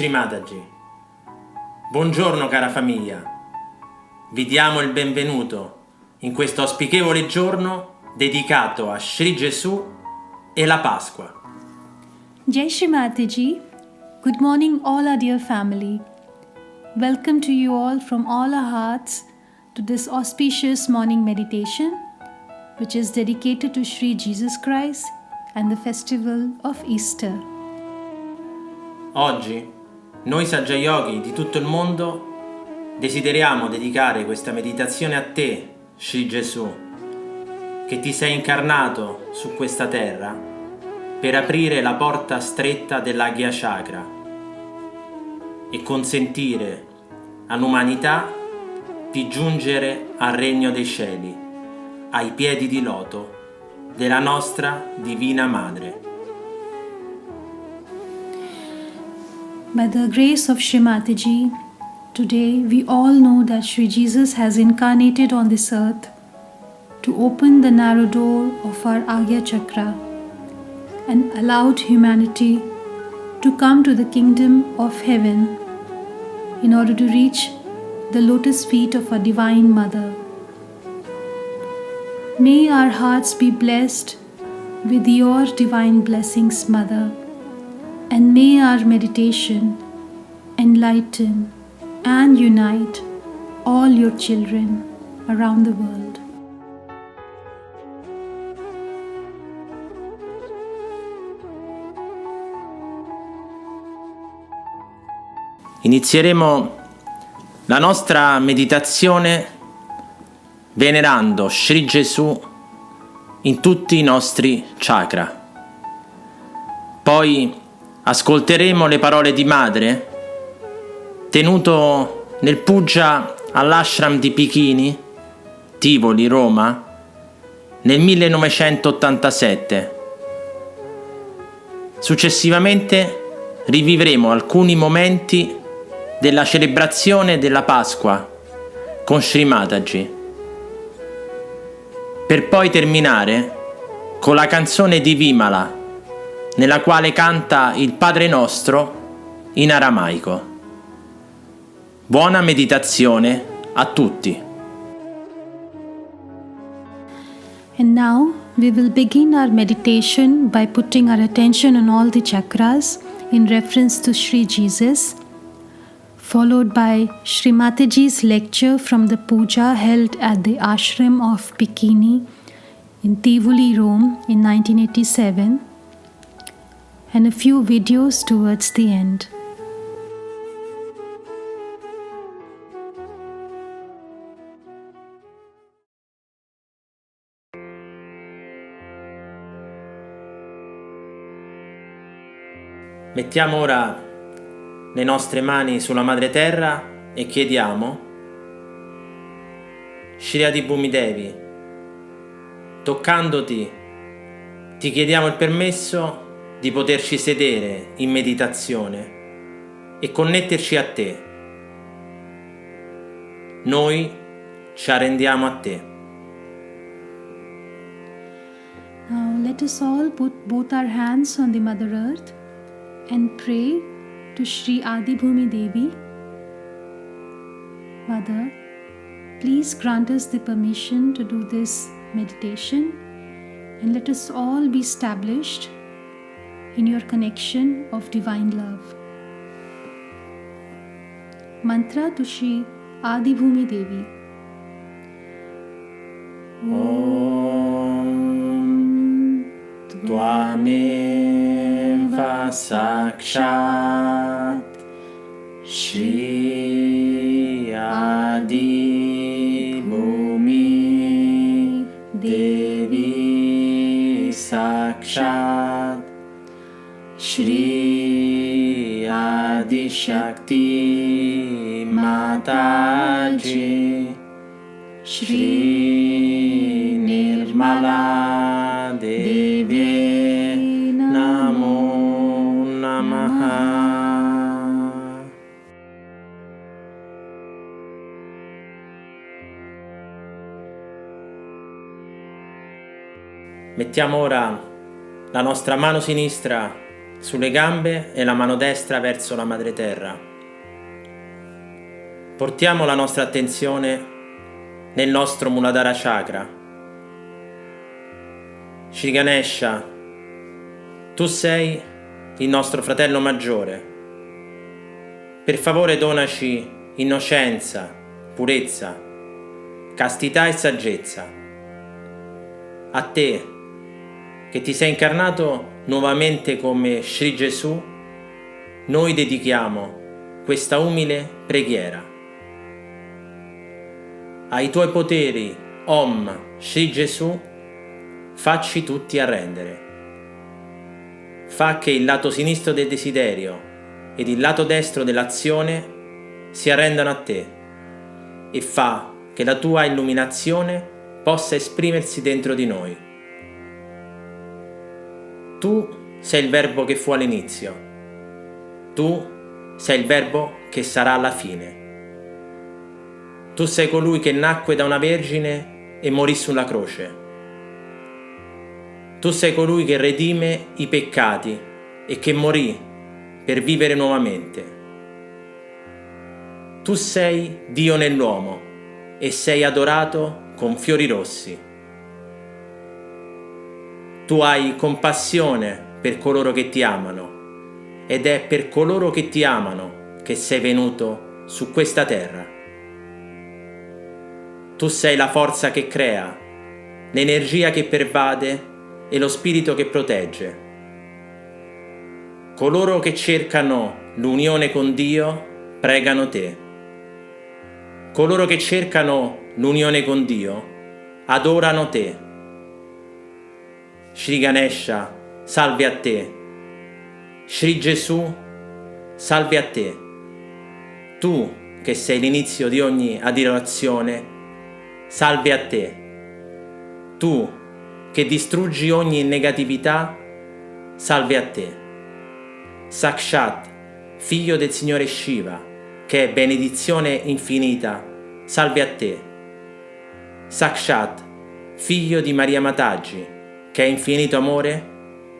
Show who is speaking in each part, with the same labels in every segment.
Speaker 1: Shri Mataji. Buongiorno cara famiglia, vi diamo il benvenuto in questo auspicevole giorno dedicato a Shri Gesu e la Pasqua.
Speaker 2: Jai Shri Mataji, good morning all our dear family. Welcome to you all from all our hearts to this auspicious morning meditation which is dedicated to Shri Jesus Christ and the festival of Easter.
Speaker 1: Oggi noi Saggia Yogi di tutto il mondo desideriamo dedicare questa meditazione a te, Shri Gesu, che ti sei incarnato su questa terra per aprire la porta stretta dell'Agya Chakra e consentire all'umanità di giungere al regno dei cieli, ai piedi di loto della nostra Divina Madre.
Speaker 2: By the grace of Shri Mataji, today we all know that Shri Jesus has incarnated on this earth to open the narrow door of our Agya Chakra and allowed humanity to come to the kingdom of heaven in order to reach the lotus feet of our Divine Mother. May our hearts be blessed with your divine blessings, Mother, and may our meditation enlighten and unite all your children around the world.
Speaker 1: Inizieremo la nostra meditazione venerando Shri Gesu in tutti i nostri chakra. Poi ascolteremo le parole di madre tenuto nel puja all'ashram di Pichini, Tivoli, Roma, nel 1987. Successivamente rivivremo alcuni momenti della celebrazione della Pasqua con Shri Mataji, per poi terminare con la canzone di Vimala, nella quale canta il Padre Nostro in aramaico. Buona meditazione a tutti.
Speaker 2: And now we will begin our meditation by putting our attention on all the chakras in reference to Shri Jesus, followed by Shri Mataji's lecture from the puja held at the ashram of Pichini in Tivoli, Rome in 1987, and a few videos towards the end.
Speaker 1: Mettiamo ora le nostre mani sulla Madre Terra e chiediamo: Shri Adibhumi Devi, toccandoti, ti chiediamo il permesso di poterci sedere in meditazione e connetterci a te. Noi ci arrendiamo a te.
Speaker 2: Now let us all put both our hands on the Mother Earth and pray to Shri Adibhumi Devi. Mother, please grant us the permission to do this meditation and let us all be established in your connection of divine love. Mantra to Shri Adibhumi Devi.
Speaker 1: Om Tvameva Sakshat Shri Adibhumi Devi Sakshat Shri Adishakti Mataji Shri Nirmala Devi Namo Namaha. Mettiamo ora la nostra mano sinistra sulle gambe e la mano destra verso la Madre Terra. Portiamo la nostra attenzione nel nostro Muladhara Chakra. Shri Ganesha, tu sei il nostro fratello maggiore. Per favore donaci innocenza, purezza, castità e saggezza. A te, che ti sei incarnato nuovamente come Shri Gesu, noi dedichiamo questa umile preghiera. Ai tuoi poteri, Om Shri Gesu, facci tutti arrendere. Fa che il lato sinistro del desiderio ed il lato destro dell'azione si arrendano a te e fa che la tua illuminazione possa esprimersi dentro di noi. Tu sei il verbo che fu all'inizio. Tu sei il verbo che sarà alla fine. Tu sei colui che nacque da una vergine e morì sulla croce. Tu sei colui che redime i peccati e che morì per vivere nuovamente. Tu sei Dio nell'uomo e sei adorato con fiori rossi. Tu hai compassione per coloro che ti amano ed è per coloro che ti amano che sei venuto su questa terra. Tu sei la forza che crea, l'energia che pervade e lo spirito che protegge. Coloro che cercano l'unione con Dio pregano te. Coloro che cercano l'unione con Dio adorano te. Shri Ganesha, salve a te. Shri Gesu, salve a te. Tu che sei l'inizio di ogni adorazione, salve a te. Tu che distruggi ogni negatività, salve a te. Sakshat, figlio del Signore Shiva, che è benedizione infinita, salve a te. Sakshat, figlio di Maria Mataji, che è infinito amore,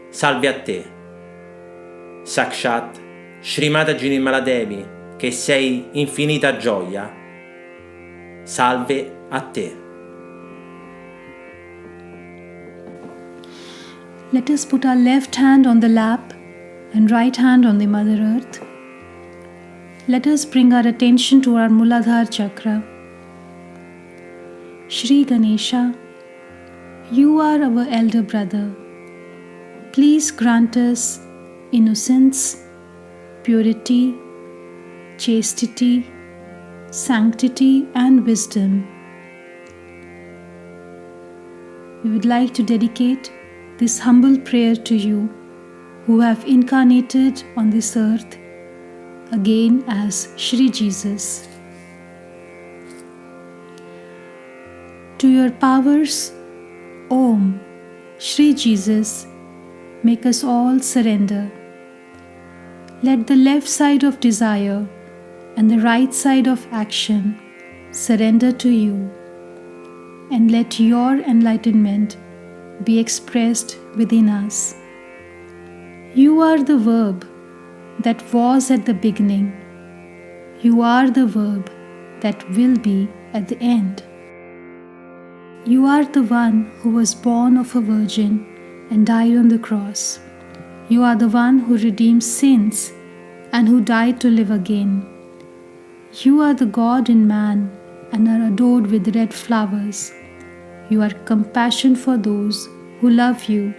Speaker 1: salve a te. Sakshat, Shri Mataji Nirmala Devi, che sei infinita gioia, salve a te.
Speaker 2: Let us put our left hand on the lap and right hand on the Mother Earth. Let us bring our attention to our Muladhara Chakra. Shri Ganesha, you are our elder brother. Please grant us innocence, purity, chastity, sanctity, and wisdom. We would like to dedicate this humble prayer to you who have incarnated on this earth again as Shri Jesus. To your powers, Om, Shri Jesus, make us all surrender. Let the left side of desire and the right side of action surrender to you, and let your enlightenment be expressed within us. You are the verb that was at the beginning. You are the verb that will be at the end. You are the one who was born of a virgin and died on the cross. You are the one who redeemed sins and who died to live again. You are the God in man and are adored with red flowers. You are compassion for those who love you,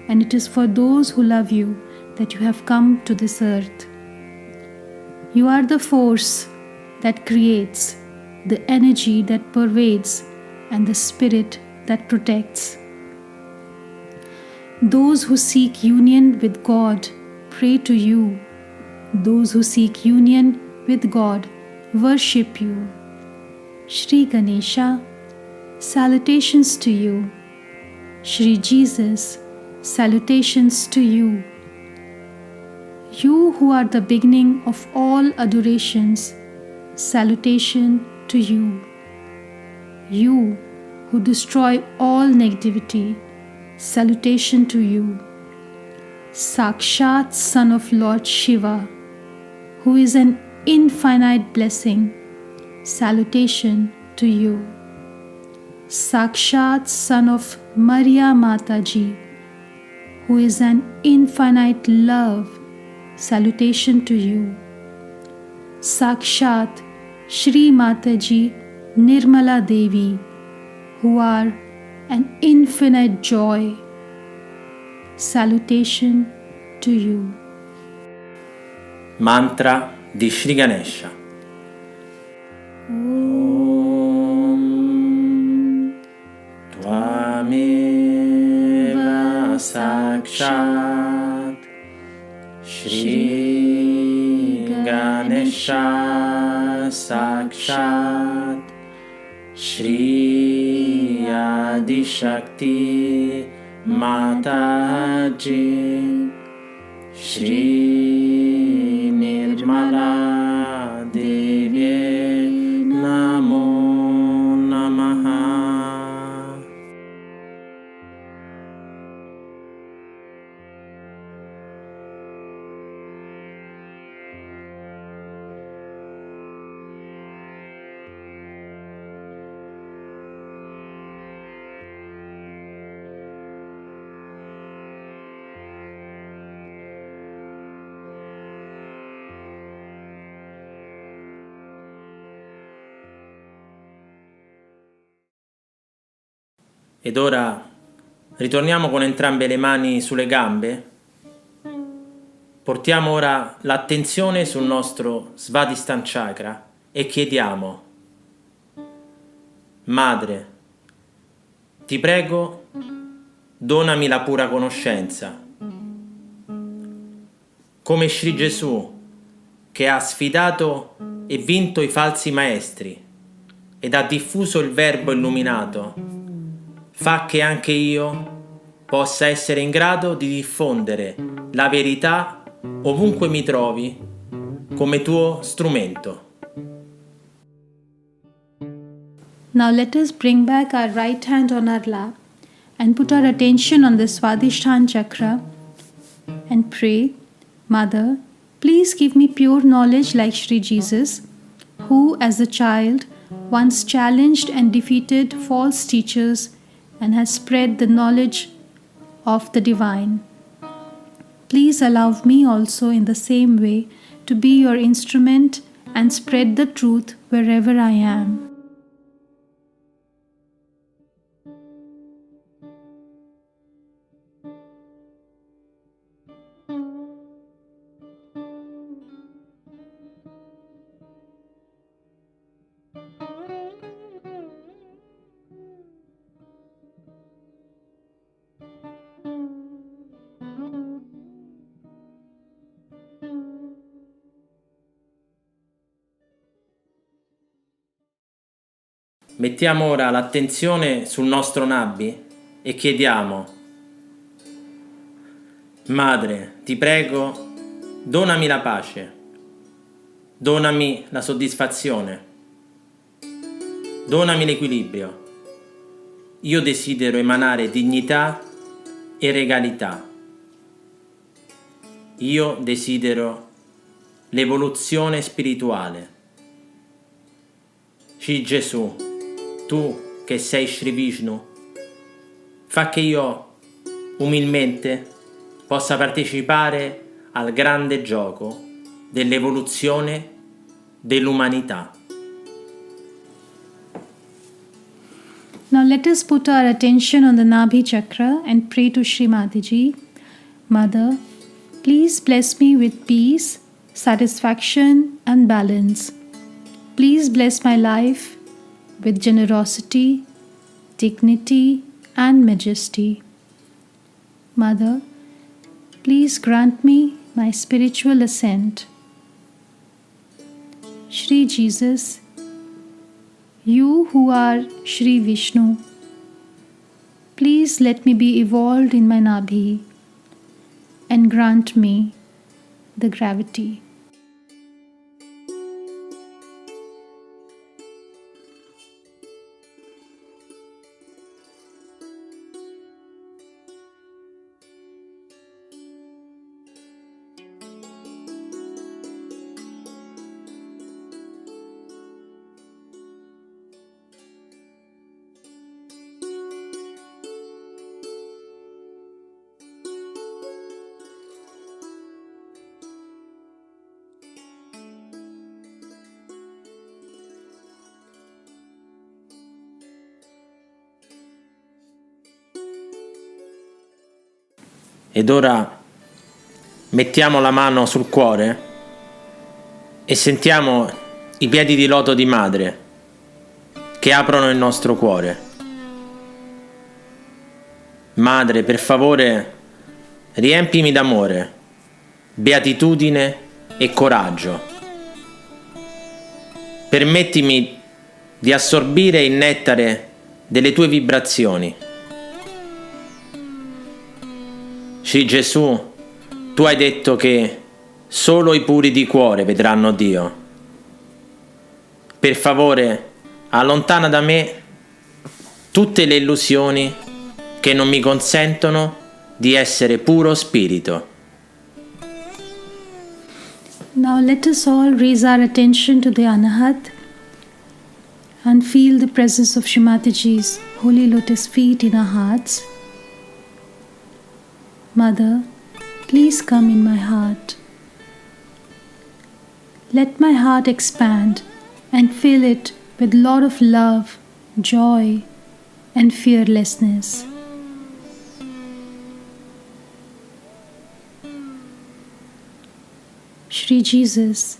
Speaker 2: and it is for those who love you that you have come to this earth. You are the force that creates, the energy that pervades, and the spirit that protects. Those who seek union with God pray to you. Those who seek union with God worship you. Shri Ganesha, salutations to you. Shri Jesus, salutations to you. You who are the beginning of all adorations, salutation to you. You who destroy all negativity, salutation to you. Sakshat Son of Lord Shiva, who is an infinite blessing, salutation to you. Sakshat Son of Maria Mataji, who is an infinite love, salutation to you. Sakshat Shri Mataji Nirmala Devi, who are an infinite joy, salutation to you.
Speaker 1: Mantra di Shri Ganesha. Om Tvameva Sakshat Shri Ganesha Sakshat Shri Adi Shakti Mataji Shri Nirmala Devi Namo Namaha. Ed ora ritorniamo con entrambe le mani sulle gambe. Portiamo ora l'attenzione sul nostro Svadhisthana Chakra e chiediamo: Madre, ti prego, donami la pura conoscenza. Come Shri Gesu, che ha sfidato e vinto i falsi maestri ed ha diffuso il verbo illuminato, fa che anche io possa essere in grado di diffondere la verità ovunque mi trovi come tuo strumento.
Speaker 2: Now let us bring back our right hand on our lap and put our attention on the Svadhisthana Chakra and pray, Mother, please give me pure knowledge like Shri Jesus, who as a child once challenged and defeated false teachers and has spread the knowledge of the divine. Please allow me also in the same way to be your instrument and spread the truth wherever I am.
Speaker 1: mettiamo ora l'attenzione sul nostro Nabbi e chiediamo: Madre, ti prego, donami la pace, donami la soddisfazione, donami l'equilibrio. Io desidero emanare dignità e regalità. Io desidero l'evoluzione spirituale. Shri Gesu, tu che sei Shri Vishnu, fa che io umilmente possa partecipare al grande gioco dell'evoluzione dell'umanità.
Speaker 2: Now let us put our attention on the Nabhi Chakra and pray to Shri Mataji. Mother, please bless me with peace, satisfaction and balance. Please bless my life with generosity, dignity and majesty. Mother, please grant me my spiritual ascent. Shri Jesus, you who are Shri Vishnu, please let me be evolved in my Nabhi and grant me the gravity.
Speaker 1: Ed ora mettiamo la mano sul cuore e sentiamo i piedi di loto di Madre che aprono il nostro cuore. Madre, per favore, riempimi d'amore, beatitudine e coraggio. Permettimi di assorbire il nettare delle tue vibrazioni. Shri Gesu, tu hai detto che solo i puri di cuore vedranno Dio. Per favore, allontana da me tutte le illusioni che non mi consentono di essere puro spirito.
Speaker 2: Now let us all raise our attention to the Anahat and feel the presence of Shri Mataji's holy lotus feet in our hearts. Mother, please come in my heart. Let my heart expand and fill it with a lot of love, joy, and fearlessness. Shri Jesus,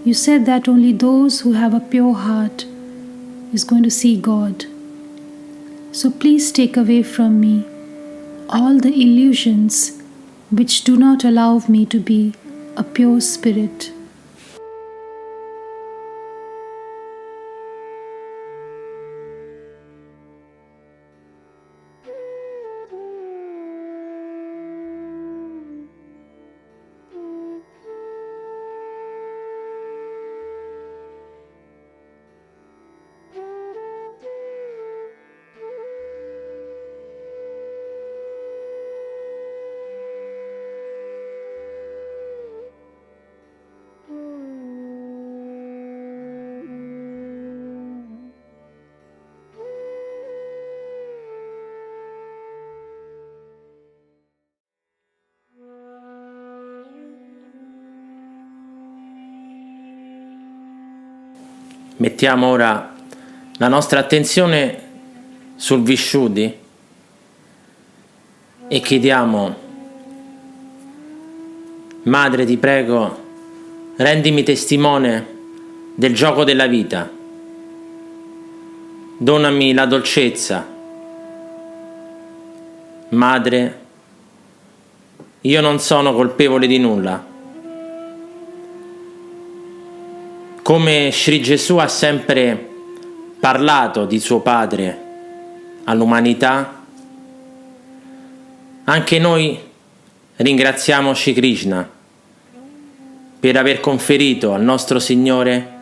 Speaker 2: you said that only those who have a pure heart is going to see God. So please take away from me all the illusions which do not allow me to be a pure spirit.
Speaker 1: Mettiamo ora la nostra attenzione sul Vishuddhi e chiediamo: Madre, ti prego, rendimi testimone del gioco della vita. Donami la dolcezza. Madre, io non sono colpevole di nulla. Come Shri Gesu ha sempre parlato di suo Padre all'umanità, anche noi ringraziamo Shri Krishna per aver conferito al nostro Signore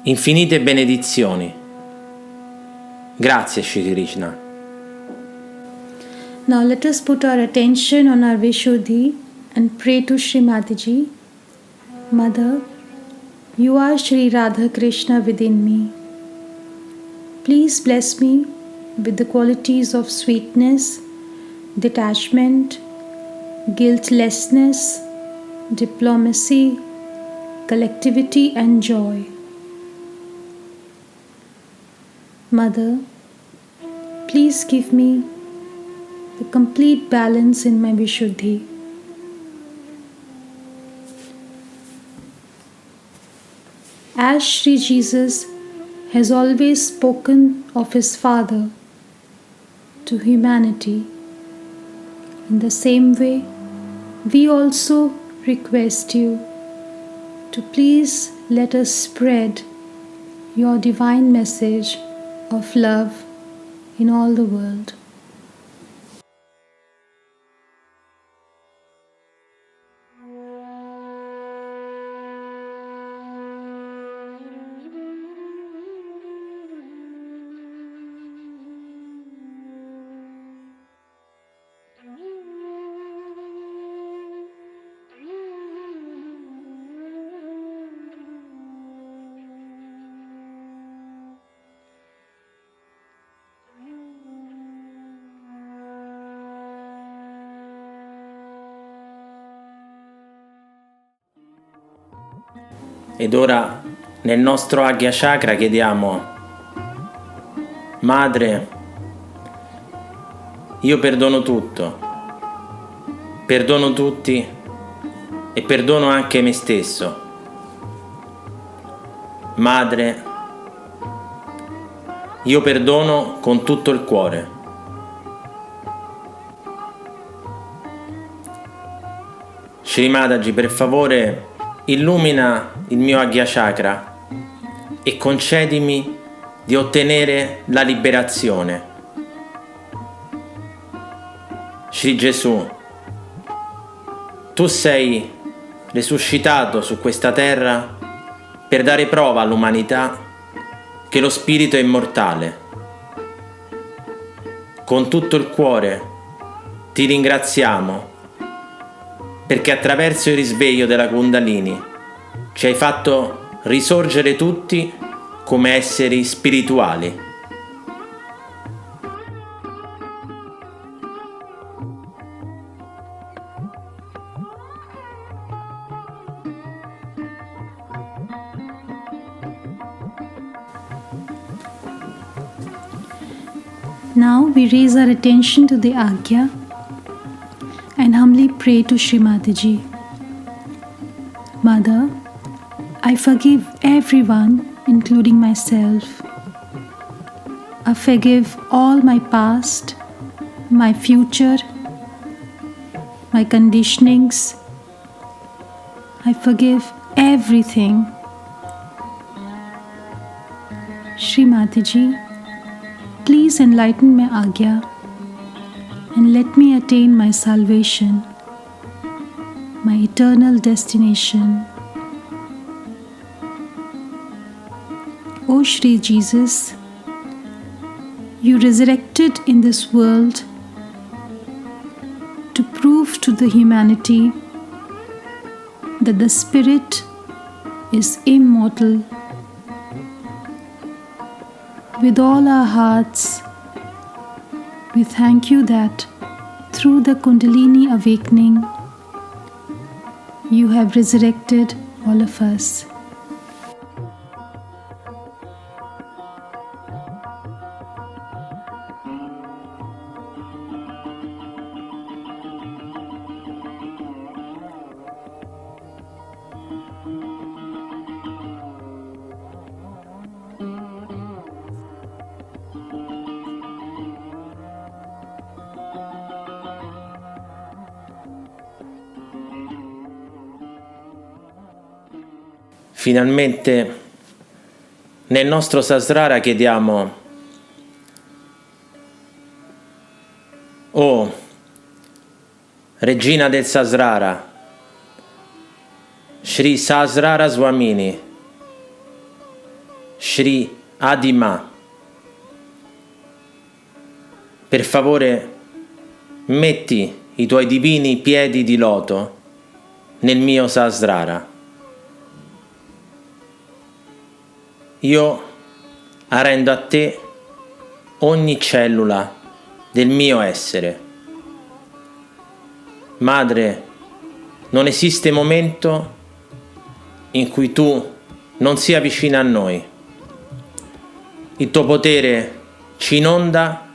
Speaker 1: infinite benedizioni. Grazie Shri Krishna.
Speaker 2: Now let us put our attention on our Vishuddhi and pray to Shri Mataji. Mother, you are Shri Radha Krishna within me. Please bless me with the qualities of sweetness, detachment, guiltlessness, diplomacy, collectivity and joy. Mother, please give me the complete balance in my Vishuddhi. As Shri Jesus has always spoken of his Father to humanity, in the same way, we also request you to please let us spread your divine message of love in all the world.
Speaker 1: Ed ora nel nostro Agya Chakra chiediamo: Madre, io perdono tutto, perdono tutti e perdono anche me stesso. Madre, io perdono con tutto il cuore. Shri Mataji, per favore, illumina il mio Agya Chakra e concedimi di ottenere la liberazione. Shri Gesu, tu sei resuscitato su questa terra per dare prova all'umanità che lo spirito è immortale. Con tutto il cuore ti ringraziamo perché attraverso il risveglio della Kundalini ci hai fatto risorgere tutti come esseri spirituali.
Speaker 2: Now we raise our attention to the Agya and humbly pray to Shri Mataji. Mother, I forgive everyone, including myself. I forgive all my past, my future, my conditionings. I forgive everything. Shri Mataji, please enlighten my Agya and let me attain my salvation, my eternal destination. O Shri Jesus, you resurrected in this world to prove to the humanity that the spirit is immortal. With all our hearts, we thank you that through the Kundalini awakening, you have resurrected all of us.
Speaker 1: Finalmente Nel nostro Sahasrara chiediamo: "Oh, Regina del Sahasrara, Shri Sahasrara Swamini, Shri Adima, per favore metti i tuoi divini piedi di loto nel mio Sahasrara. Io arrendo a te ogni cellula del mio essere. Madre, non esiste momento in cui tu non sia vicina a noi. Il tuo potere ci inonda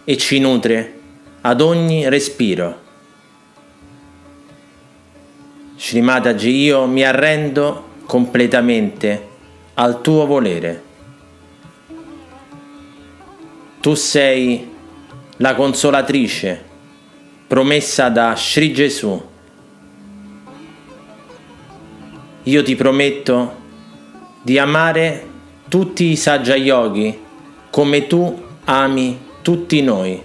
Speaker 1: e ci nutre ad ogni respiro. Shri Mataji, io mi arrendo completamente al tuo volere. Tu sei la consolatrice promessa da Shri Gesu. Io ti prometto di amare tutti i Saggya Yogi come tu ami tutti noi,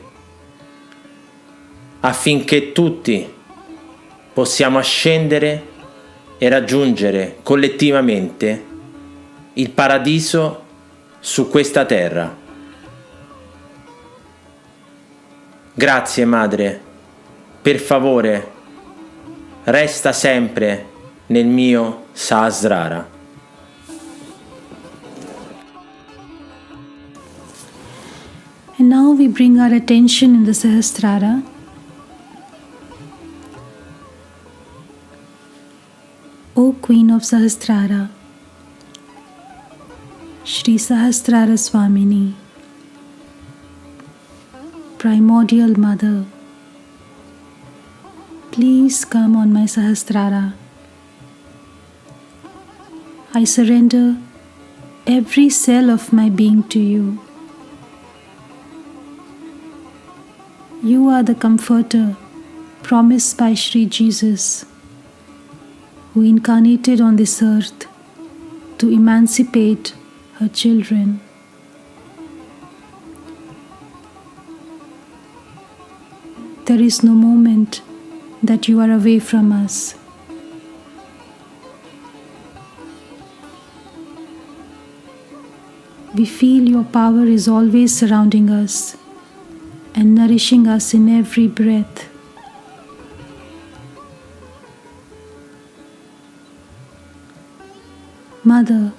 Speaker 1: affinché tutti possiamo ascendere e raggiungere collettivamente il paradiso su questa terra. Grazie, Madre, per favore, resta sempre nel mio Sahasrara.
Speaker 2: And now we bring our attention in the Sahasrara. O Queen of Sahasrara, Shri Sahasrara Swamini, Primordial Mother, please come on my Sahasrara. I surrender every cell of my being to you. You are the comforter promised by Shri Jesus, who incarnated on this earth to emancipate her children. There is no moment that you are away from us. We feel your power is always surrounding us and nourishing us in every breath. Mother,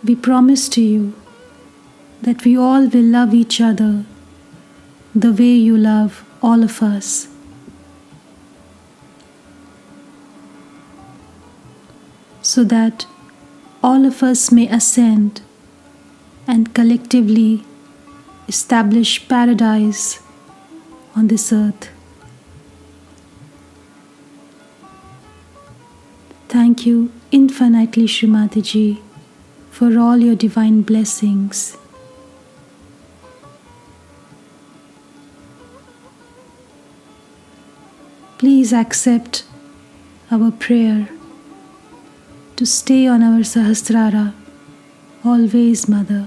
Speaker 2: we promise to you that we all will love each other the way you love all of us. So that all of us may ascend and collectively establish paradise on this earth. Thank you infinitely, Shri Mataji, for all your divine blessings. Please accept our prayer to stay on our Sahasrara always, Mother.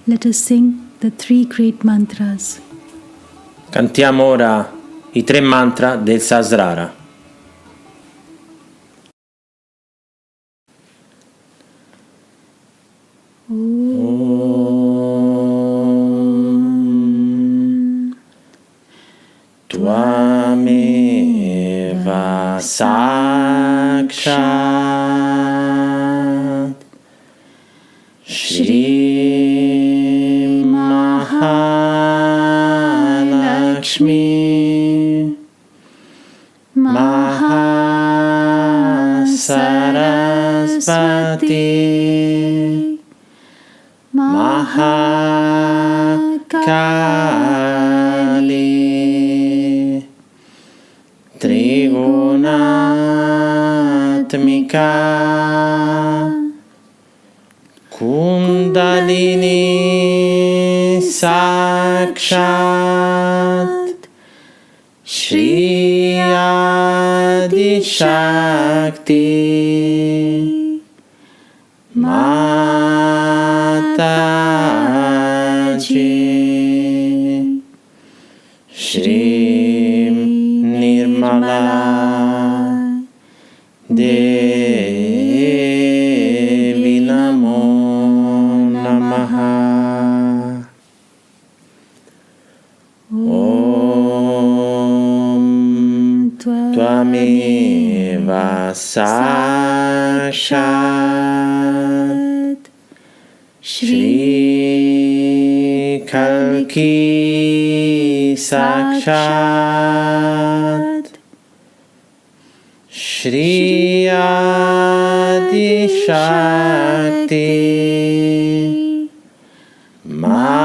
Speaker 2: Let us sing the 3 great mantras.
Speaker 1: Cantiamo ora i 3 mantra del Sahasrara. Tvameva sakshat Shri Mahalakshmi Mahasarasvati Mahakali Trigunatmika Kundalini Sakshat Shri Adi Shakti Mataji Shri Nirmala Devi Namo Namaha. Om Tvameva Sakshat Shri Kalki Sakshat Shri Adi Shakti Mataji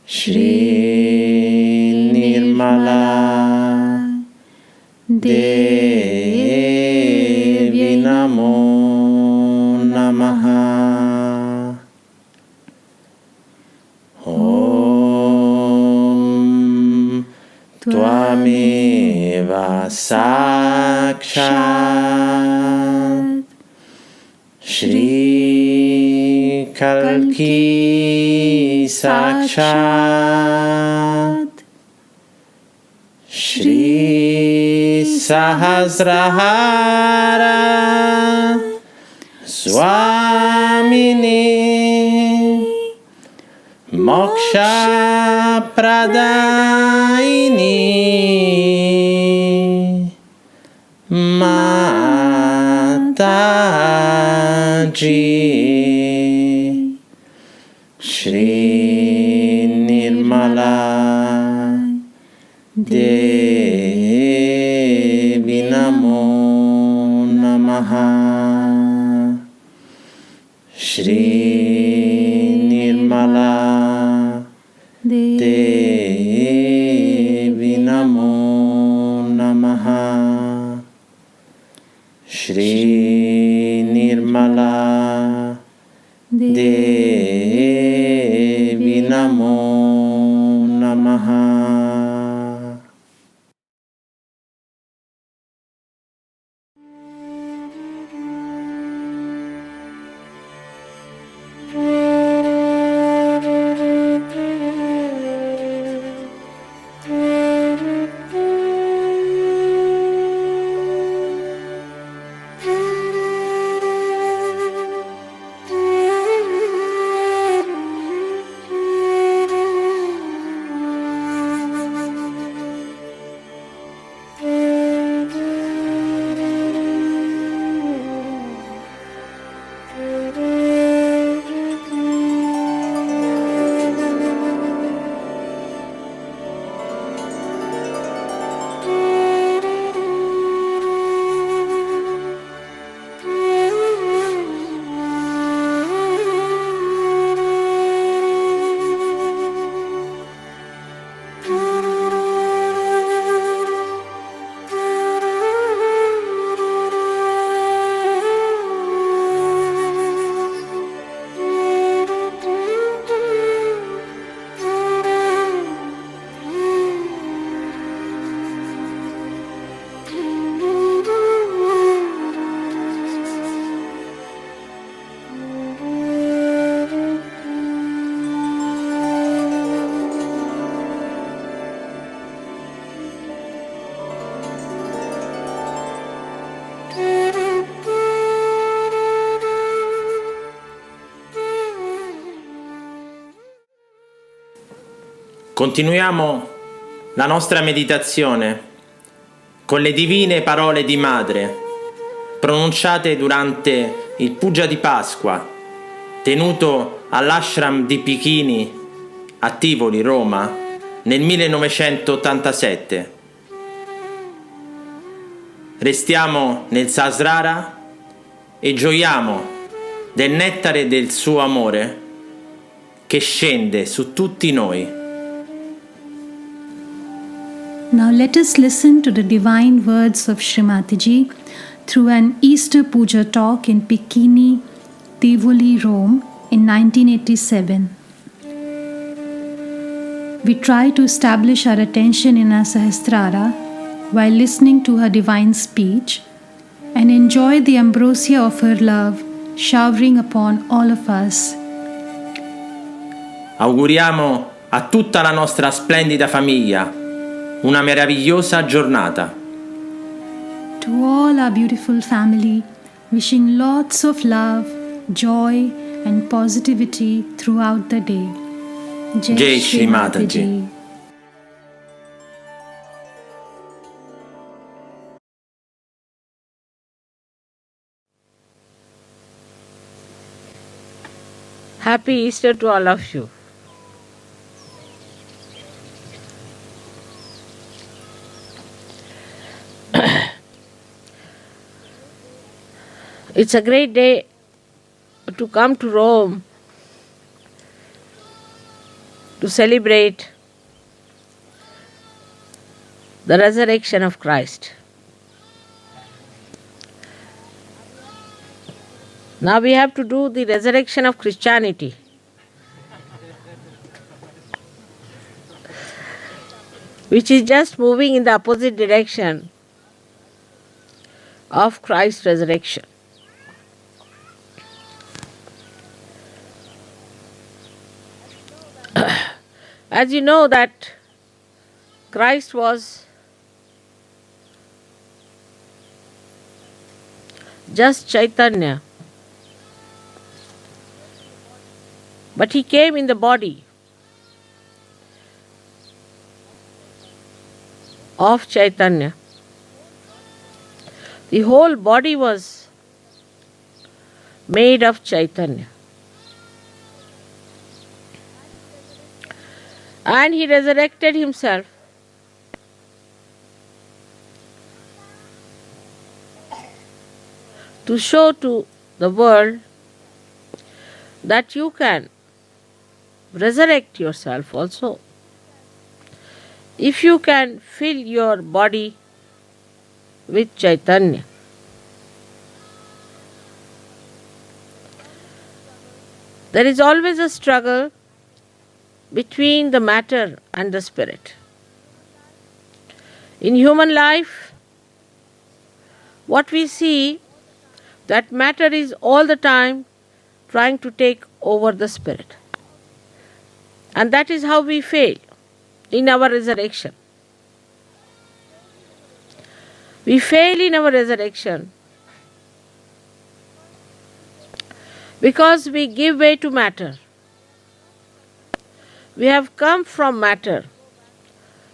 Speaker 1: Shri Nirmala Devi Namo Namaha. Om Tvameva Sakshat Shri Kalki Sakshat Shri Sahasrahara Swamini Moksha Pradaini Mataji Shri Nirmala Devi Namo Namaha. Shri Nirmala Devi Namo Namaha. Shri Nirmala Devi Namo Namaha. Continuiamo la nostra meditazione con le divine parole di Madre pronunciate durante il Puja di Pasqua tenuto all'ashram di Pichini a Tivoli, Roma, nel 1987. Restiamo nel Sahasrara e gioiamo del nettare del suo amore che scende su tutti noi.
Speaker 2: Now let us listen to the divine words of Srimati through an Easter Puja talk in Pichini, Tivoli, Rome in 1987. we try to establish our attention in our Sahasrara while listening to her divine speech and enjoy the ambrosia of her love showering upon all of us.
Speaker 1: Auguriamo a tutta la nostra splendida famiglia una meravigliosa giornata.
Speaker 2: To all our beautiful family, wishing lots of love, joy and positivity throughout the day.
Speaker 1: Jai Shri Mataji.
Speaker 3: Happy Easter to all of you. It's a great day to come to Rome to celebrate the resurrection of Christ. Now we have to do the resurrection of Christianity. Which is just moving in the opposite direction of Christ's resurrection. As you know that Christ was just Chaitanya, but he came in the body of Chaitanya. The whole body was made of Chaitanya. And he resurrected himself to show to the world that you can resurrect yourself also. If you can fill your body with Chaitanya. There is always a struggle between the matter and the spirit. In human life, what we see, that matter is all the time trying to take over the spirit. And that is how we fail in our resurrection. We fail in our resurrection because we give way to matter. We have come from matter.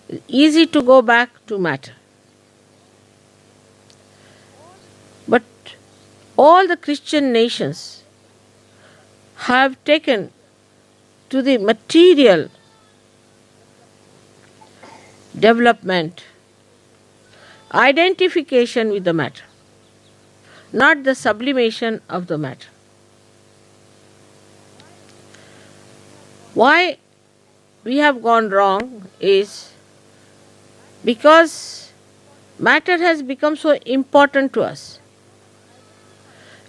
Speaker 3: It's easy to go back to matter. But all the Christian nations have taken to the material development, identification with the matter, not the sublimation of the matter. Why we have gone wrong is because matter has become so important to us.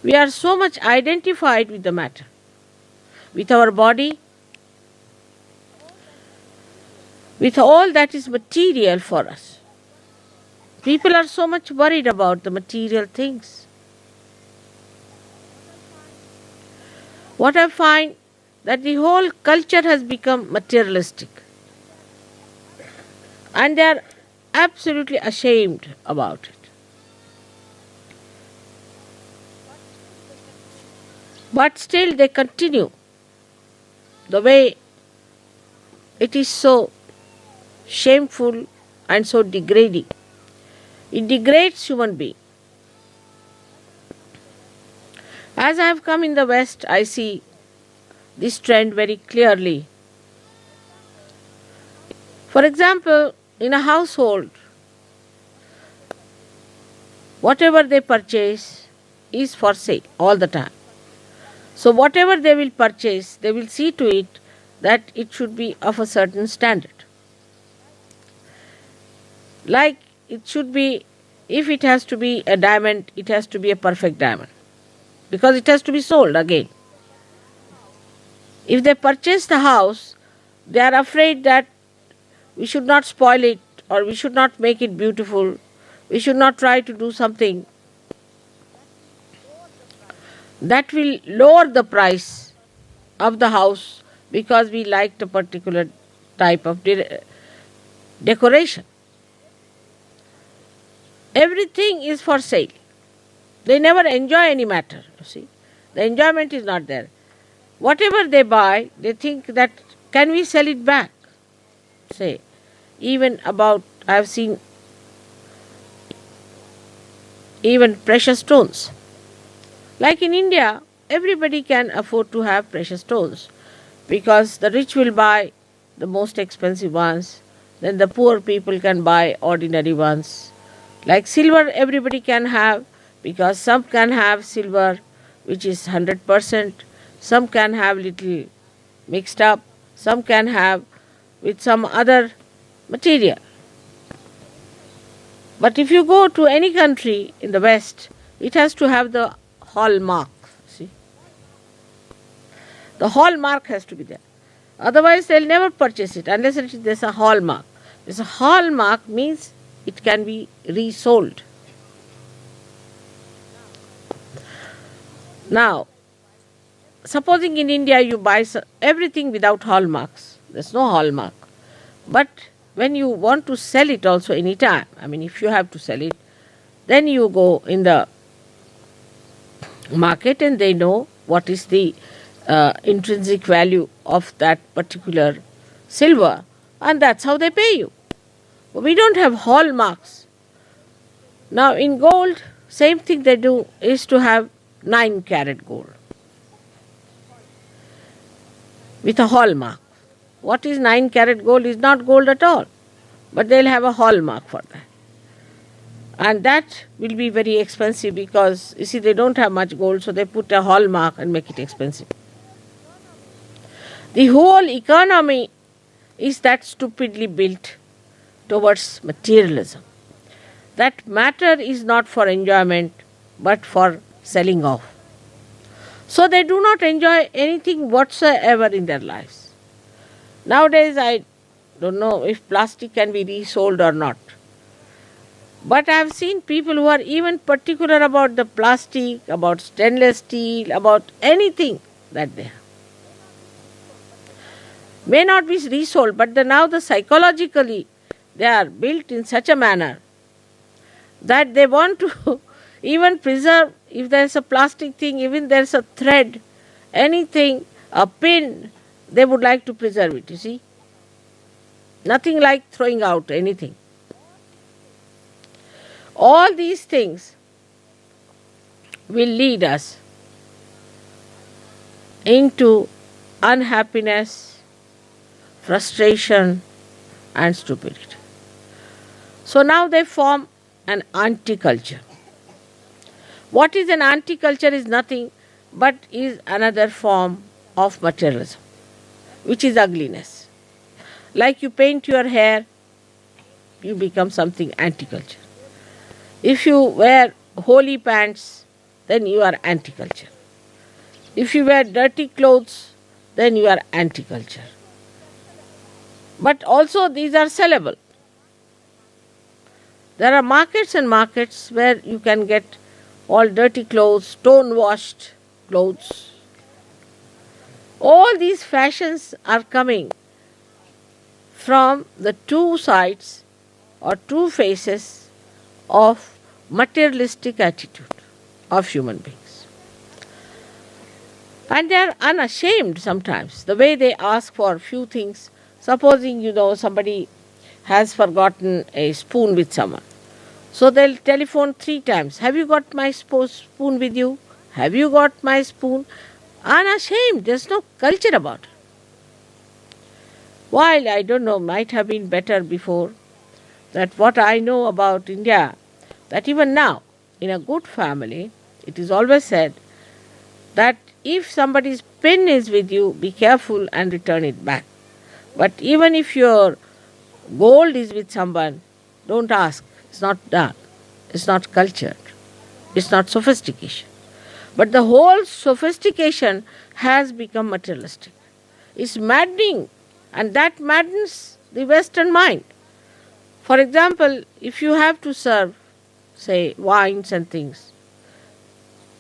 Speaker 3: We are so much identified with the matter, with our body, with all that is material for us. People are so much worried about the material things. What I find that the whole culture has become materialistic. And they are absolutely ashamed about it. But still they continue the way it is so shameful and so degrading. It degrades human being. As I have come in the West, I see this trend very clearly. For example, in a household, whatever they purchase is for sale all the time. So whatever they will purchase, they will see to it that it should be of a certain standard. Like it should be, if it has to be a diamond, it has to be a perfect diamond, because it has to be sold again. If they purchase the house, they are afraid that we should not spoil it or we should not make it beautiful. We should not try to do something that will lower the price of the house because we liked a particular type of decoration. Everything is for sale. They never enjoy any matter, you see. The enjoyment is not there. Whatever they buy, they think that, can we sell it back? Say, even about, I have seen even precious stones. Like in India, everybody can afford to have precious stones because the rich will buy the most expensive ones, then the poor people can buy ordinary ones. Like silver, everybody can have because some can have silver which is 100%, some can have little mixed up, some can have with some other material. But if you go to any country in the West, it has to have the hallmark. See, the hallmark has to be there. Otherwise, they'll never purchase it unless there's a hallmark. There's a hallmark means it can be resold. Now, supposing in India you buy everything without hallmarks, there's no hallmark. But when you want to sell it also any time, I mean if you have to sell it, then you go in the market and they know what is the intrinsic value of that particular silver, and that's how they pay you. We don't have hallmarks. Now in gold, same thing they do is to have 9-carat gold with a hallmark. What is 9-carat gold is not gold at all, but they'll have a hallmark for that. And that will be very expensive because, you see, they don't have much gold, so they put a hallmark and make it expensive. The whole economy is that stupidly built towards materialism. That matter is not for enjoyment, but for selling off. So they do not enjoy anything whatsoever in their lives. Nowadays, I don't know if plastic can be resold or not. But I have seen people who are even particular about the plastic, about stainless steel, about anything that they have. May not be resold, but now psychologically they are built in such a manner that they want to even preserve, if there is a plastic thing, even there is a thread, anything, a pin, they would like to preserve it, you see. Nothing like throwing out anything. All these things will lead us into unhappiness, frustration and stupidity. So now they form an anti-culture. What is an anti-culture is nothing but is another form of materialism, which is ugliness. Like you paint your hair, you become something anti-culture. If you wear holy pants, then you are anti-culture. If you wear dirty clothes, then you are anti-culture. But also these are sellable. There are markets and markets where you can get all dirty clothes, stone-washed clothes. All these fashions are coming from the two sides or two faces of materialistic attitude of human beings. And they are unashamed sometimes, the way they ask for few things. Supposing, somebody has forgotten a spoon with someone. So they'll telephone 3 times. Have you got my spoon with you? Have you got my spoon? Unashamed. There's no culture about it. While I don't know, might have been better before, that what I know about India, that even now, in a good family, it is always said that if somebody's pen is with you, be careful and return it back. But even if your gold is with someone, don't ask. It's not done. It's not cultured. It's not sophistication. But the whole sophistication has become materialistic. It's maddening. And that madness the Western mind. For example, if you have to serve, say, wines and things,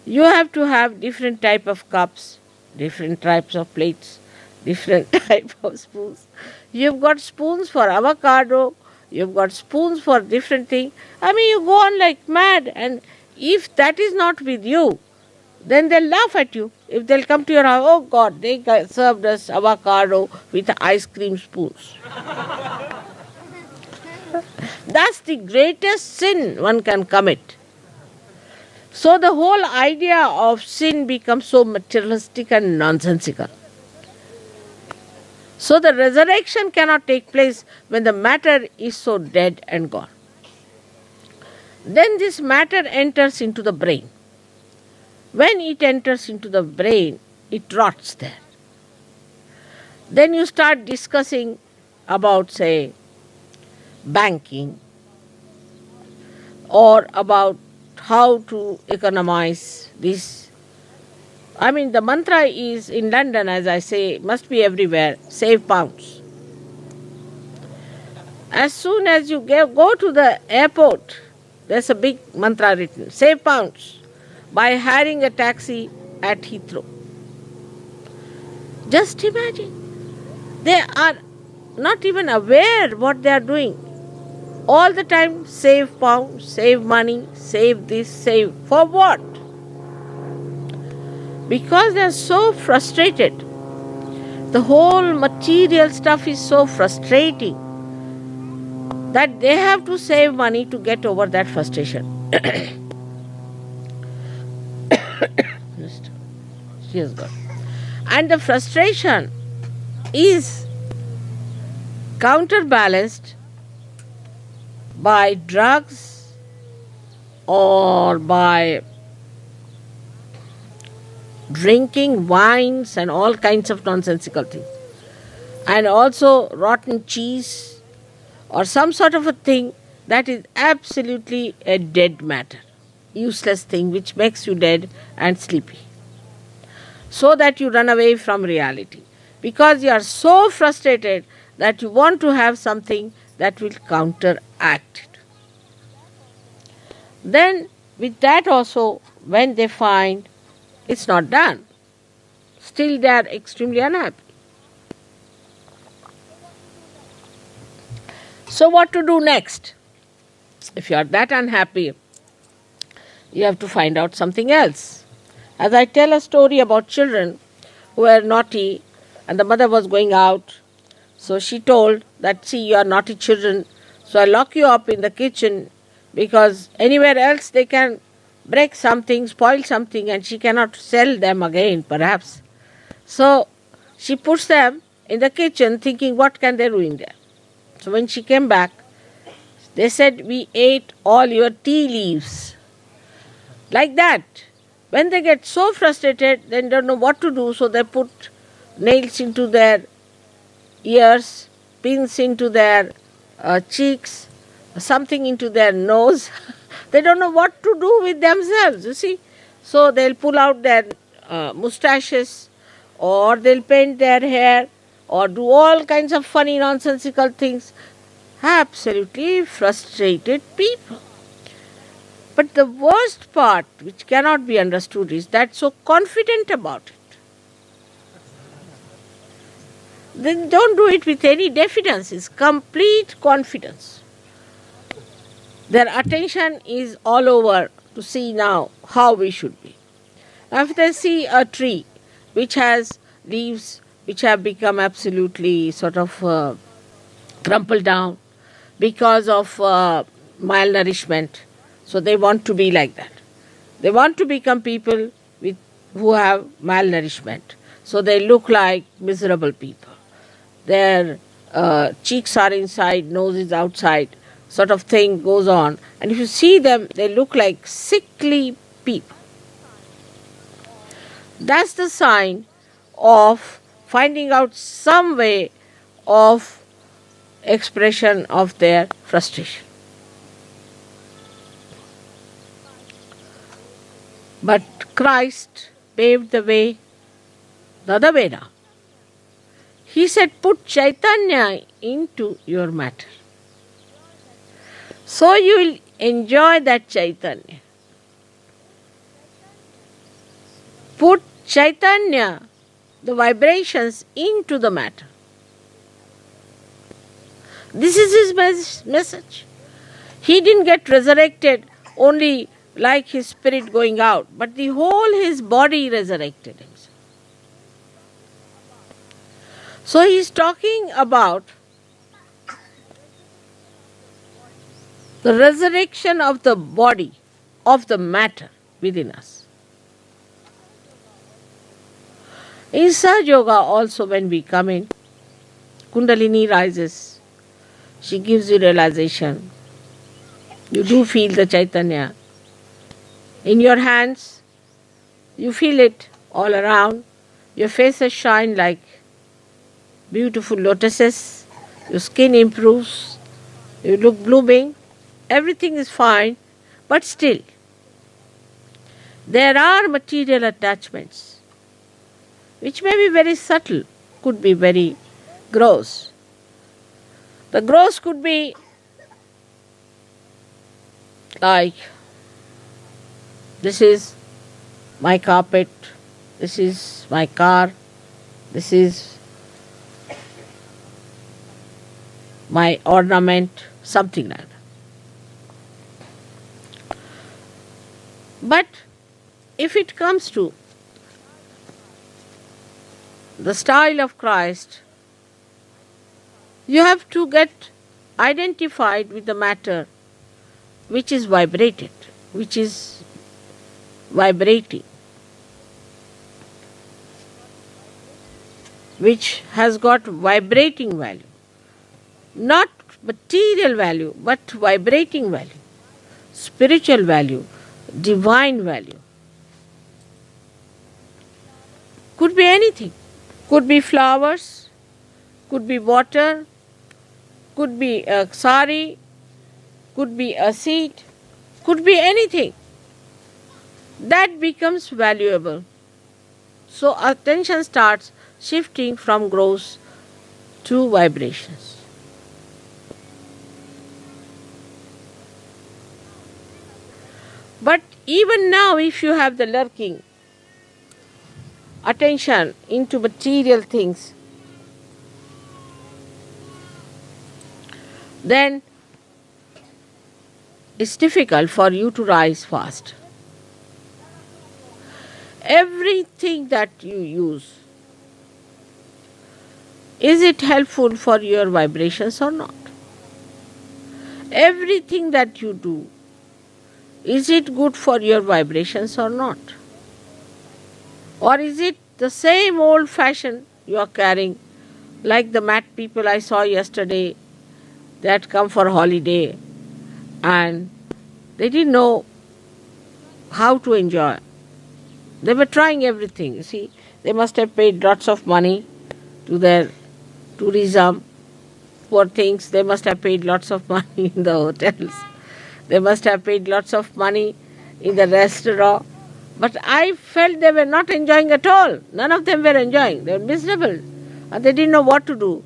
Speaker 3: you have to have different type of cups, different types of plates, different type of spoons. You've got spoons for avocado, you've got spoons for different things. I mean, you go on like mad, and if that is not with you, then they'll laugh at you. If they'll come to your house, oh God, they served us avocado with ice cream spoons. That's the greatest sin one can commit. So the whole idea of sin becomes so materialistic and nonsensical. So the resurrection cannot take place when the matter is so dead and gone. Then this matter enters into the brain. When it enters into the brain, it rots there. Then you start discussing about, say, banking, or about how to economize this. I mean, the mantra is in London, as I say, must be everywhere, save pounds. As soon as you go to the airport, there's a big mantra written, save pounds, by hiring a taxi at Heathrow. Just imagine. They are not even aware what they are doing. All the time, save pounds, save money, save this, save. For what? Because they are so frustrated. The whole material stuff is so frustrating that they have to save money to get over that frustration. Yes, God. And the frustration is counterbalanced by drugs or by drinking wines and all kinds of nonsensical things. And also rotten cheese or some sort of a thing that is absolutely a dead matter, useless thing which makes you dead and sleepy. So that you run away from reality. Because you are so frustrated that you want to have something that will counteract it. Then with that also, when they find it's not done, still they are extremely unhappy. So what to do next? If you are that unhappy, you have to find out something else. As I tell a story about children who were naughty and the mother was going out, so she told that, see, you are naughty children, so I lock you up in the kitchen because anywhere else they can break something, spoil something, and she cannot sell them again perhaps. So she puts them in the kitchen thinking what can they ruin there. So when she came back, they said, we ate all your tea leaves. Like that. When they get so frustrated, they don't know what to do, so they put nails into their ears, pins into their cheeks, something into their nose. They don't know what to do with themselves, you see. So they'll pull out their moustaches, or they'll paint their hair, or do all kinds of funny nonsensical things. Absolutely frustrated people. But the worst part, which cannot be understood, is that so confident about it. They don't do it with any diffidence, it's complete confidence. Their attention is all over to see now how we should be. Now if they see a tree which has leaves which have become absolutely sort of crumpled down because of malnourishment, so they want to be like that. They want to become people who have malnourishment. So they look like miserable people. Their cheeks are inside, nose is outside, sort of thing goes on. And if you see them, they look like sickly people. That's the sign of finding out some way of expression of their frustration. But Christ paved the way the other way now. He said, put Chaitanya into your matter. So you will enjoy that Chaitanya. Put Chaitanya, the vibrations, into the matter. This is his message. He didn't get resurrected only like his spirit going out, but the whole his body resurrected himself. So he is talking about the resurrection of the body, of the matter within us. In Sahaja Yoga also, when we come in, Kundalini rises. She gives you realization. You do feel the Chaitanya. In your hands, you feel it all around. Your faces shine like beautiful lotuses. Your skin improves. You look blooming. Everything is fine. But still, there are material attachments which may be very subtle, could be very gross. The gross could be like, this is my carpet, this is my car, this is my ornament, something like that. But if it comes to the style of Christ, you have to get identified with the matter which is vibrated, which is vibrating, which has got vibrating value. Not material value, but vibrating value, spiritual value, divine value. Could be anything. Could be flowers, could be water, could be a sari, could be a seed, could be anything. That becomes valuable. So attention starts shifting from gross to vibrations. But even now, if you have the lurking attention into material things, then it's difficult for you to rise fast. Everything that you use, is it helpful for your vibrations or not? Everything that you do, is it good for your vibrations or not? Or is it the same old fashion you are carrying, like the mat people I saw yesterday? They had come for holiday and they didn't know how to enjoy. They were trying everything. You see, they must have paid lots of money to their tourism. Poor things, they must have paid lots of money in the hotels. They must have paid lots of money in the restaurant. But I felt they were not enjoying at all. None of them were enjoying. They were miserable. And they didn't know what to do.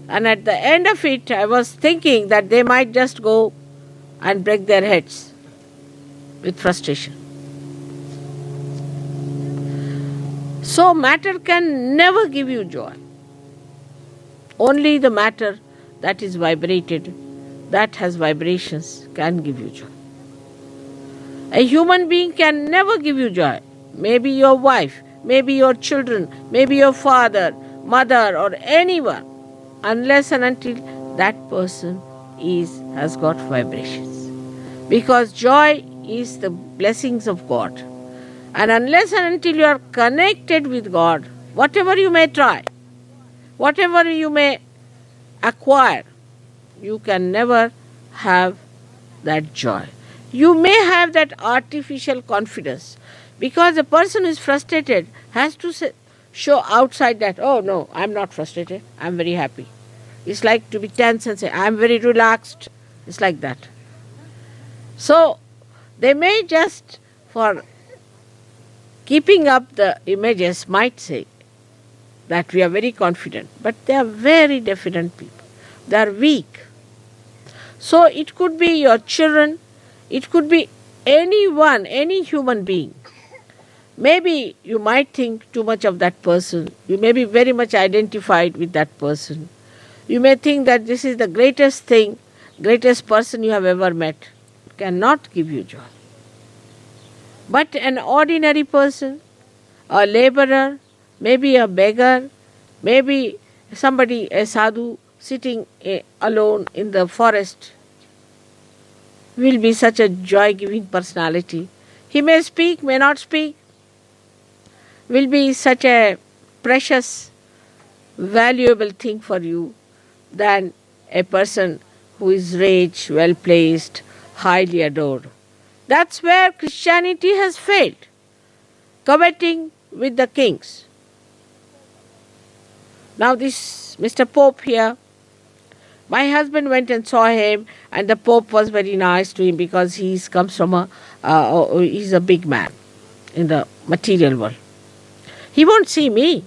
Speaker 3: And at the end of it, I was thinking that they might just go and break their heads with frustration. So matter can never give you joy. Only the matter that is vibrated, that has vibrations, can give you joy. A human being can never give you joy. Maybe your wife, maybe your children, maybe your father, mother, or anyone, unless and until that person has got vibrations. Because joy is the blessings of God. And unless and until you are connected with God, whatever you may try, whatever you may acquire, you can never have that joy. You may have that artificial confidence, because a person who is frustrated has to show outside that, oh no, I'm not frustrated, I'm very happy. It's like to be tense and say, I'm very relaxed. It's like that. So they may just, for keeping up the images, might say, that we are very confident, but they are very definite people. They are weak. So it could be your children, it could be anyone, any human being. Maybe you might think too much of that person. You may be very much identified with that person. You may think that this is the greatest thing, greatest person you have ever met. It cannot give you joy. But an ordinary person, a laborer, maybe a beggar, maybe somebody, a sadhu, sitting alone in the forest, will be such a joy-giving personality. He may speak, may not speak, will be such a precious, valuable thing for you than a person who is rich, well-placed, highly adored. That's where Christianity has failed, coveting with the kings. Now this Mr. Pope here, my husband went and saw him, and the Pope was very nice to him because he's a big man in the material world. He won't see me.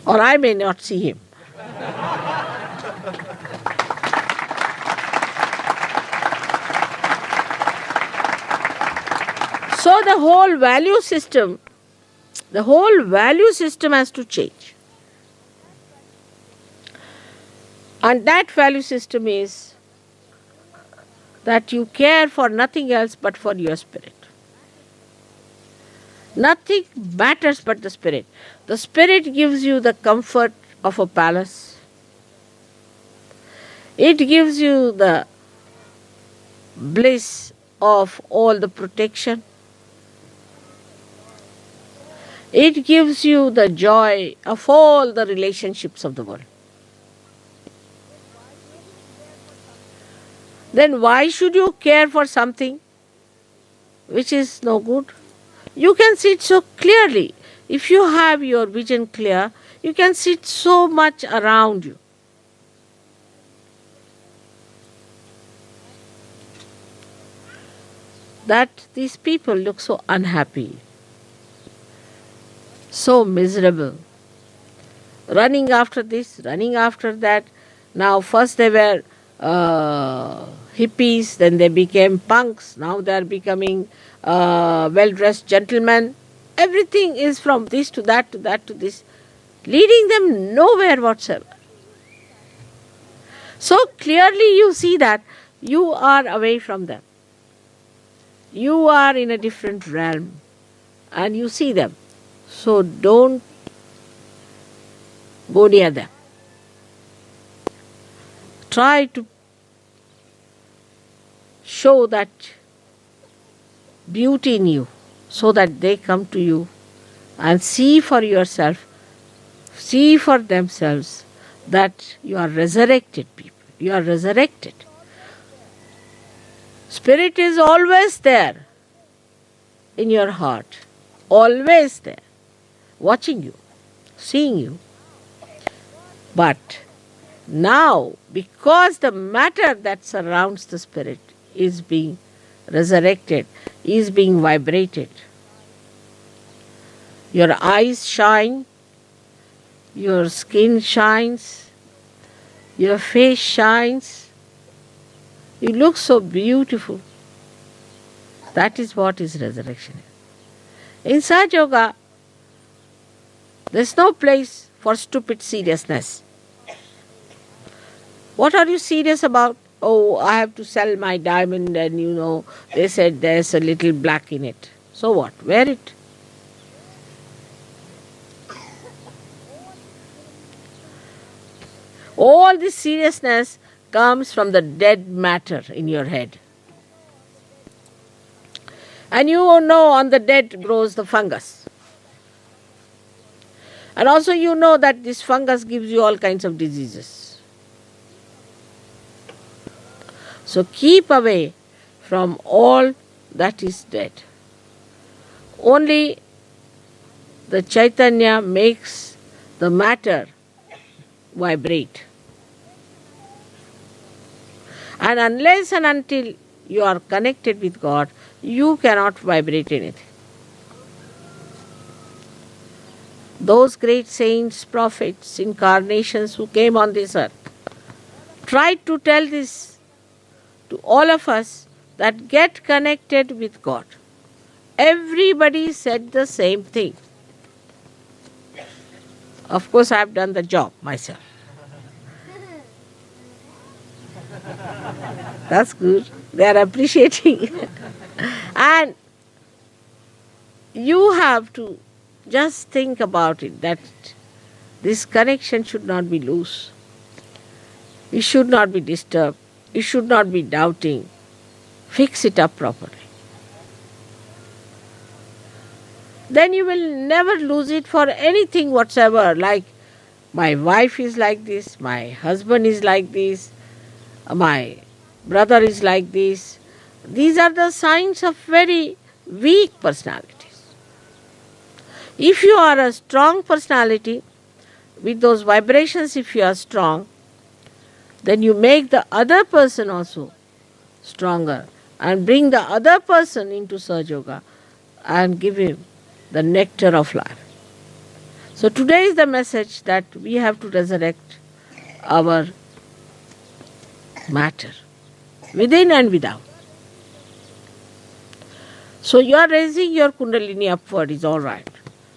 Speaker 3: Or I may not see him. So the whole value system has to change. And that value system is that you care for nothing else but for your spirit. Nothing matters but the spirit. The spirit gives you the comfort of a palace. It gives you the bliss of all the protection. It gives you the joy of all the relationships of the world. Then why should you care for something which is no good? You can see it so clearly. If you have your vision clear, you can see it so much around you. That these people look so unhappy, so miserable, running after this, running after that. Now first they were hippies, then they became punks, now they are becoming well-dressed gentlemen. Everything is from this to that to that to this, leading them nowhere whatsoever. So clearly you see that you are away from them. You are in a different realm and you see them. So don't go near them. Try to show that beauty in you so that they come to you and see for yourself, see for themselves that you are resurrected people. You are resurrected. Spirit is always there in your heart, always there, watching you, seeing you. But now, because the matter that surrounds the spirit is being resurrected, is being vibrated, your eyes shine, your skin shines, your face shines, you look so beautiful. That is what is resurrection. In Sahaja Yoga, there is no place for stupid seriousness. What are you serious about? Oh, I have to sell my diamond and they said there's a little black in it. So what? Wear it. All this seriousness comes from the dead matter in your head. And on the dead grows the fungus. And also that this fungus gives you all kinds of diseases. So keep away from all that is dead. Only the Chaitanya makes the matter vibrate. And unless and until you are connected with God, you cannot vibrate anything. Those great saints, prophets, incarnations who came on this earth tried to tell this to all of us, that get connected with God. Everybody said the same thing. Of course, I have done the job myself. That's good. They are appreciating. And you have to just think about it, that this connection should not be loose. You should not be disturbed. You should not be doubting. Fix it up properly. Then you will never lose it for anything whatsoever, like my wife is like this, my husband is like this, my brother is like this. These are the signs of very weak personalities. If you are a strong personality, with those vibrations, if you are strong, then you make the other person also stronger and bring the other person into Sahaja Yoga and give him the nectar of life. So today is the message that we have to resurrect our matter, within and without. So you are raising your Kundalini upward is all right.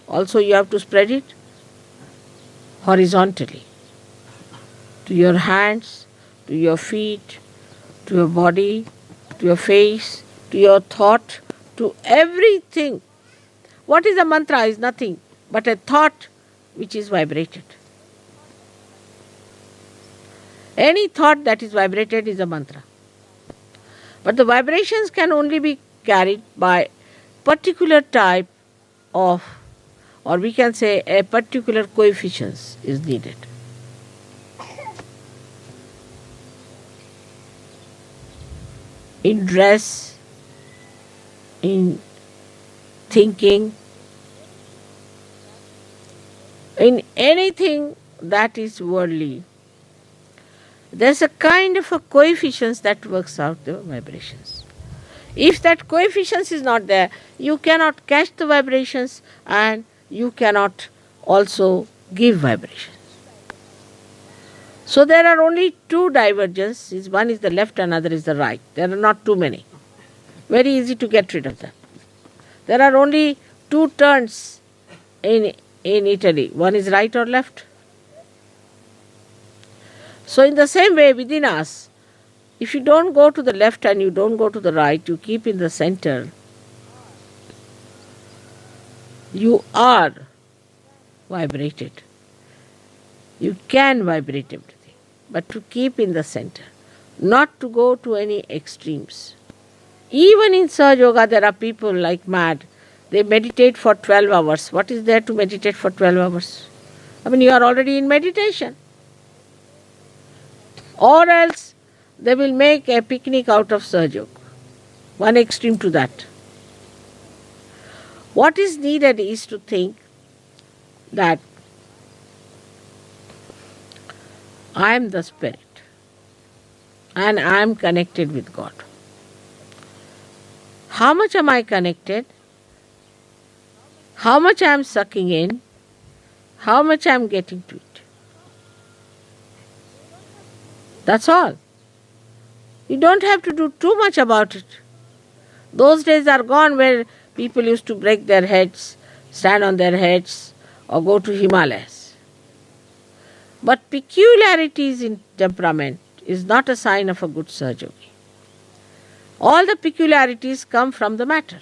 Speaker 3: Also you have to spread it horizontally to your hands, to your feet, to your body, to your face, to your thought, to everything. What is a mantra is nothing but a thought which is vibrated. Any thought that is vibrated is a mantra. But the vibrations can only be carried by particular type of, or we can say a particular coefficient is needed. In dress, in thinking, in anything that is worldly, there's a kind of a coefficient that works out the vibrations. If that coefficient is not there, you cannot catch the vibrations and you cannot also give vibrations. So there are only two divergences. One is the left, another is the right. There are not too many. Very easy to get rid of them. There are only two turns in Italy. One is right or left. So in the same way within us, if you don't go to the left and you don't go to the right, you keep in the center, you are vibrated. You can vibrate everything, but to keep in the center, not to go to any extremes. Even in Sahaja Yoga, there are people like mad. They meditate for 12 hours. What is there to meditate for 12 hours? I mean, you are already in meditation. Or else they will make a picnic out of Sahaja Yoga. One extreme to that. What is needed is to think that I am the spirit and I am connected with God. How much am I connected? How much I am sucking in? How much I am getting to it? That's all. You don't have to do too much about it. Those days are gone where people used to break their heads, stand on their heads, or go to Himalayas. But peculiarities in temperament is not a sign of a good Sahaja Yogi. All the peculiarities come from the matter.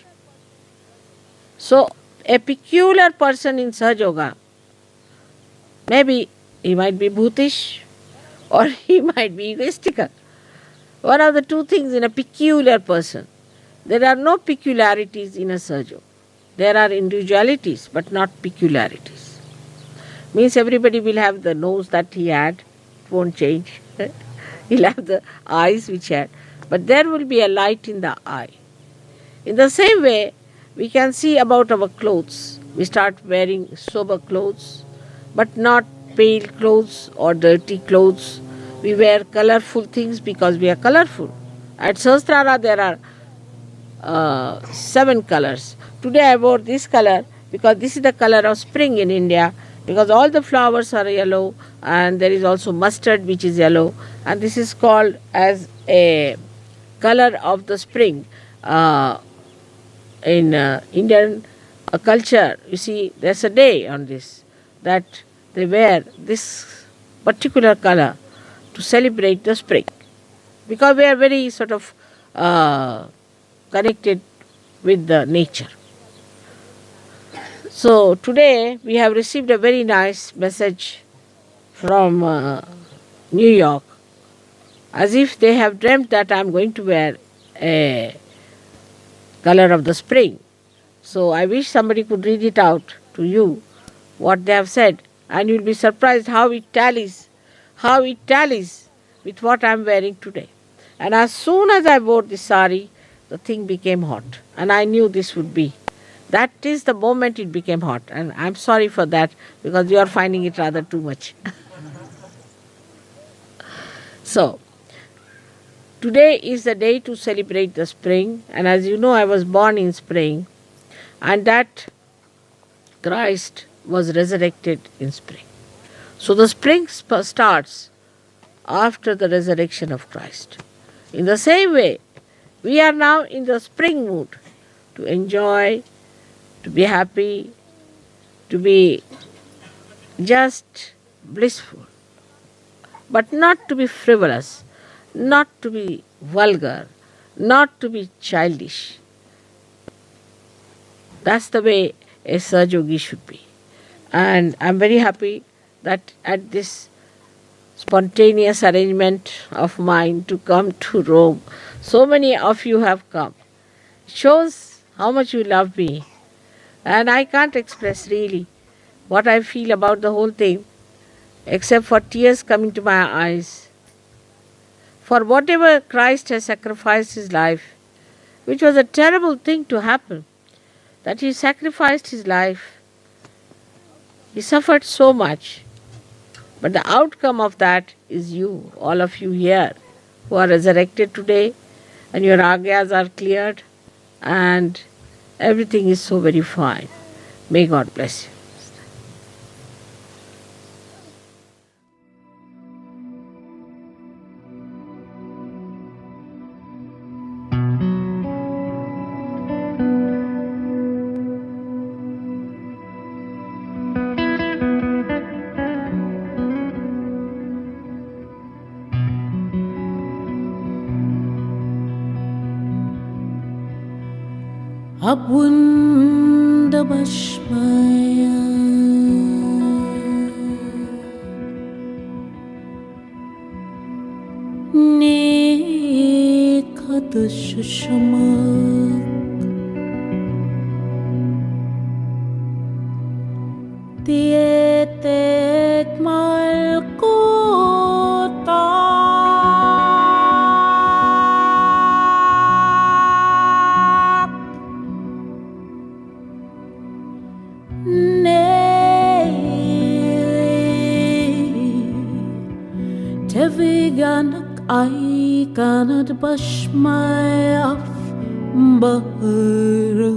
Speaker 3: So, a peculiar person in Sahaja Yoga, maybe he might be bhutish or he might be egoistical. One of the two things in a peculiar person. There are no peculiarities in a Sahaja Yoga. There are individualities but not peculiarities. Means everybody will have the nose that he had, it won't change. He'll have the eyes which he had. But there will be a light in the eye. In the same way, we can see about our clothes. We start wearing sober clothes, but not pale clothes or dirty clothes. We wear colorful things because we are colorful. At Sahasrara there are 7 colors. Today I wore this color because this is the color of spring in India, because all the flowers are yellow and there is also mustard which is yellow, and this is called as a color of the spring. In Indian culture, you see, there's a day on this that they wear this particular color to celebrate the spring, because we are very sort of connected with the nature. So today we have received a very nice message from New York, as if they have dreamt that I am going to wear a color of the spring. So I wish somebody could read it out to you, what they have said, and you will be surprised how it tallies with what I am wearing today. And as soon as I wore this sari, the thing became hot, and I knew this would be. That is the moment it became hot, and I am sorry for that, because you are finding it rather too much. So, today is the day to celebrate the spring, and as you know, I was born in spring, and that Christ was resurrected in spring. So the spring starts after the resurrection of Christ. In the same way, we are now in the spring mood to enjoy, to be happy, to be just blissful, but not to be frivolous, not to be vulgar, not to be childish. That's the way a Sahaja should be. And I'm very happy that at this spontaneous arrangement of mine to come to Rome, so many of you have come. It shows how much you love me. And I can't express really what I feel about the whole thing, except for tears coming to my eyes. For whatever Christ has sacrificed his life, which was a terrible thing to happen, that he sacrificed his life, he suffered so much. But the outcome of that is you, all of you here, who are resurrected today, and your agyas are cleared, and everything is so very fine. May God bless you.
Speaker 4: Abundabashmaya Nikadashamak Tietek Malkota Teviganak ay kanad bashmay af bahara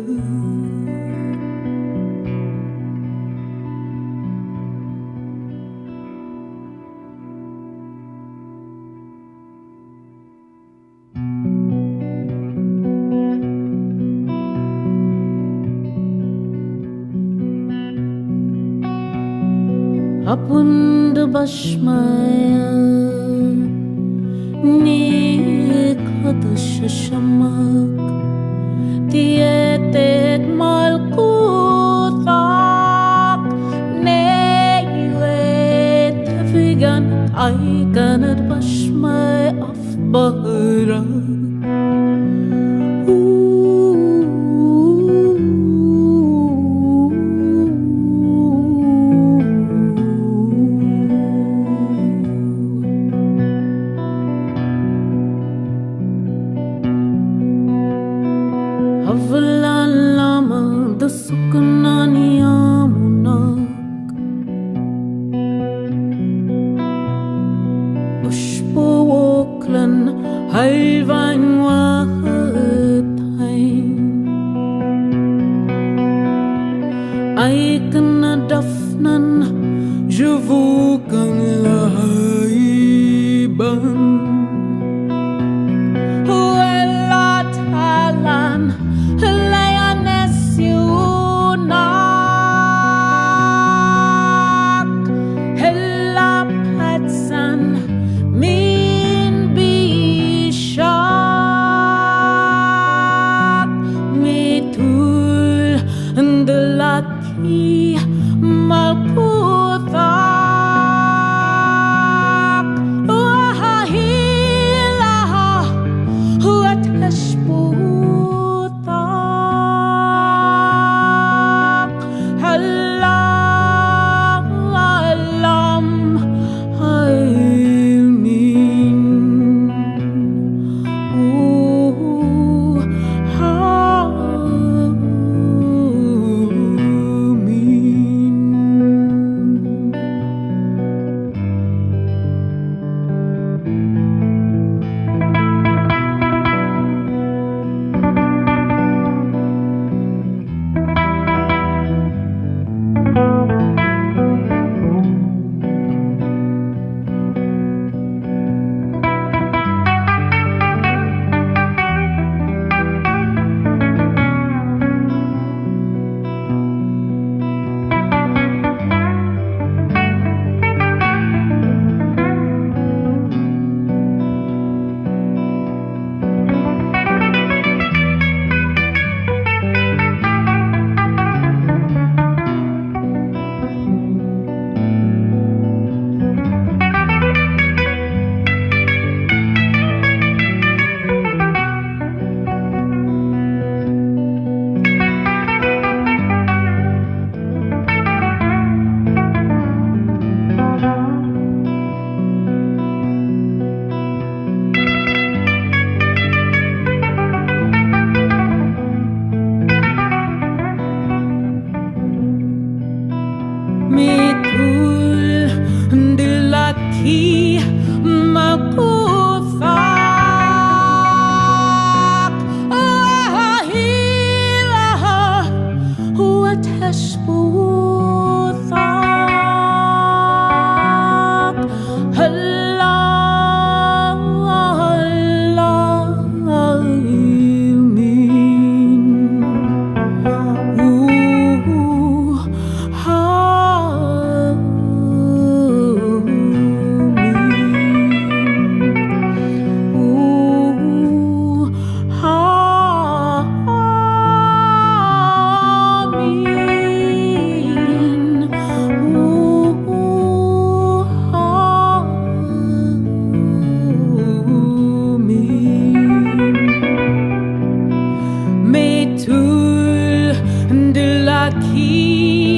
Speaker 4: Abundabashmaya Nikadashamak Tietek Malkutak Neiwe Tevigan ay kanad bashmay af bahara Halvan Patsan Layanes Yunak Hela Patsan Min Bishak Mitul Ndelaki Malputhak Wahahilaha Huateshputhak Halam Alam Amin Mitul Ndelaki Malputhak Ahilaha Huateshputhak Halam Alamin Metul Ndelaki